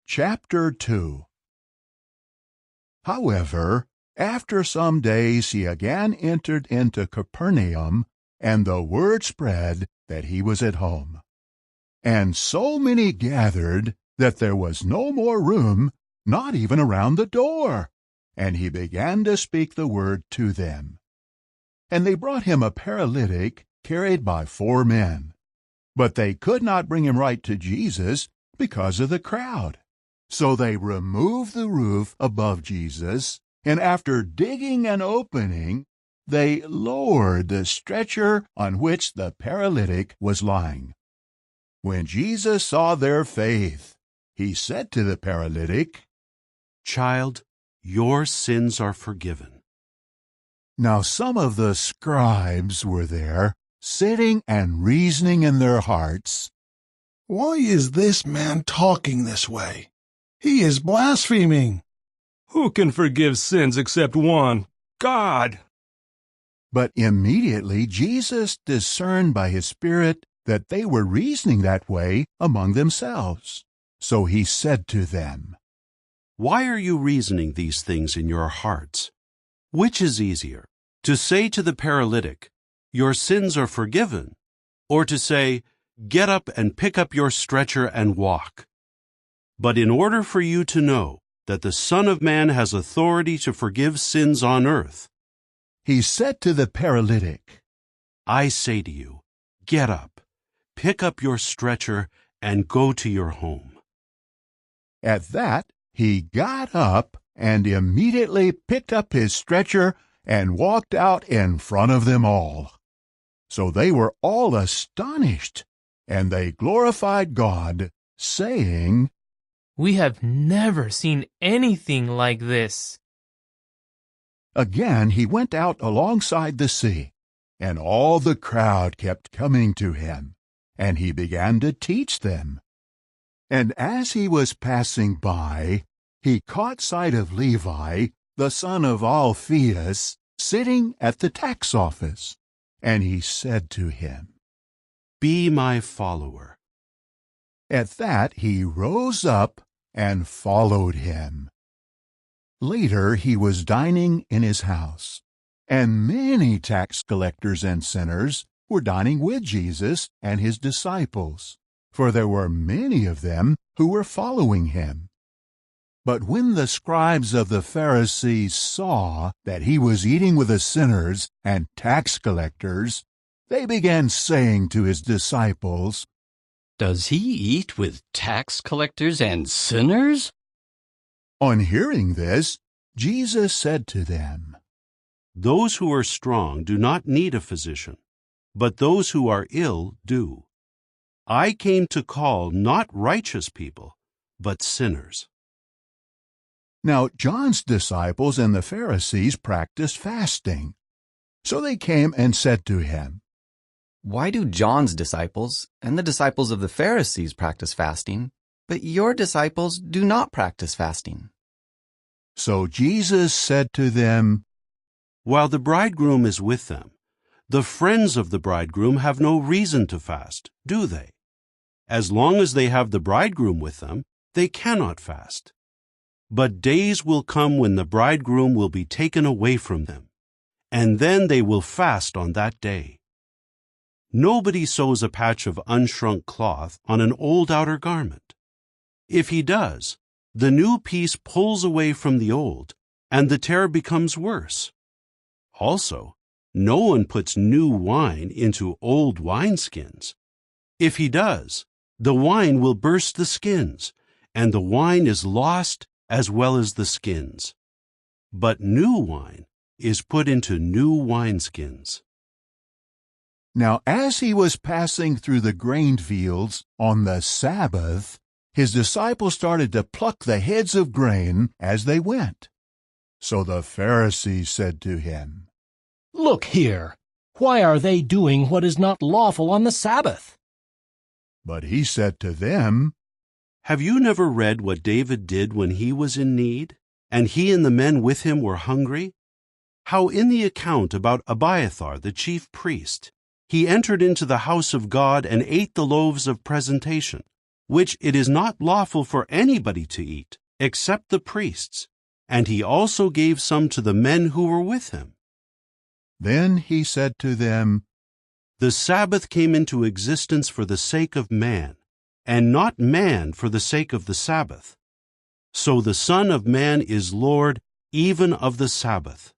Chapter 2. However, after some days he again entered into Capernaum, and the word spread that he was at home. And so many gathered that there was no more room, not even around the door, and he began to speak the word to them. And they brought him a paralytic carried by 4 men. But they could not bring him right to Jesus because of the crowd. So they removed the roof above Jesus, and after digging an opening, they lowered the stretcher on which the paralytic was lying. When Jesus saw their faith, he said to the paralytic, "Child, your sins are forgiven." Now some of the scribes were there, sitting and reasoning in their hearts, "Why is this man talking this way? He is blaspheming." Who can forgive sins except one, God? But immediately Jesus discerned by his Spirit that they were reasoning that way among themselves. So he said to them, Why are you reasoning these things in your hearts? Which is easier, to say to the paralytic, "Your sins are forgiven," or to say, "Get up and pick up your stretcher and walk"? But in order for you to know that the Son of Man has authority to forgive sins on earth, he said to the paralytic, I say to you, get up, pick up your stretcher, and go to your home. At that he got up and immediately picked up his stretcher and walked out in front of them all. So they were all astonished, and they glorified God, saying, "We have never seen anything like this." Again he went out alongside the sea, and all the crowd kept coming to him, and he began to teach them. And as he was passing by, he caught sight of Levi, the son of Alphaeus, sitting at the tax office, and he said to him, Be my follower. At that he rose up and followed him. Later he was dining in his house, and many tax collectors and sinners were dining with Jesus and his disciples, for there were many of them who were following him. But when the scribes of the Pharisees saw that he was eating with the sinners and tax collectors, they began saying to his disciples, Does he eat with tax collectors and sinners? On hearing this, Jesus said to them, Those who are strong do not need a physician, but those who are ill do. I came to call not righteous people, but sinners. Now John's disciples and the Pharisees practiced fasting. So they came and said to him, Why do John's disciples and the disciples of the Pharisees practice fasting, but your disciples do not practice fasting? So Jesus said to them, While the bridegroom is with them, the friends of the bridegroom have no reason to fast, do they? As long as they have the bridegroom with them, they cannot fast. But days will come when the bridegroom will be taken away from them, and then they will fast on that day. Nobody sews a patch of unshrunk cloth on an old outer garment. If he does, the new piece pulls away from the old, and the tear becomes worse. Also, no one puts new wine into old wineskins. If he does, the wine will burst the skins, and the wine is lost as well as the skins. But new wine is put into new wineskins. Now as he was passing through the grain fields on the Sabbath, his disciples started to pluck the heads of grain as they went. So the Pharisees said to him, Look here, why are they doing what is not lawful on the Sabbath? But he said to them, Have you never read what David did when he was in need, and he and the men with him were hungry? How in the account about Abiathar the chief priest, he entered into the house of God and ate the loaves of presentation, which it is not lawful for anybody to eat, except the priests, and he also gave some to the men who were with him. Then he said to them, The Sabbath came into existence for the sake of man, and not man for the sake of the Sabbath. So the Son of Man is Lord even of the Sabbath.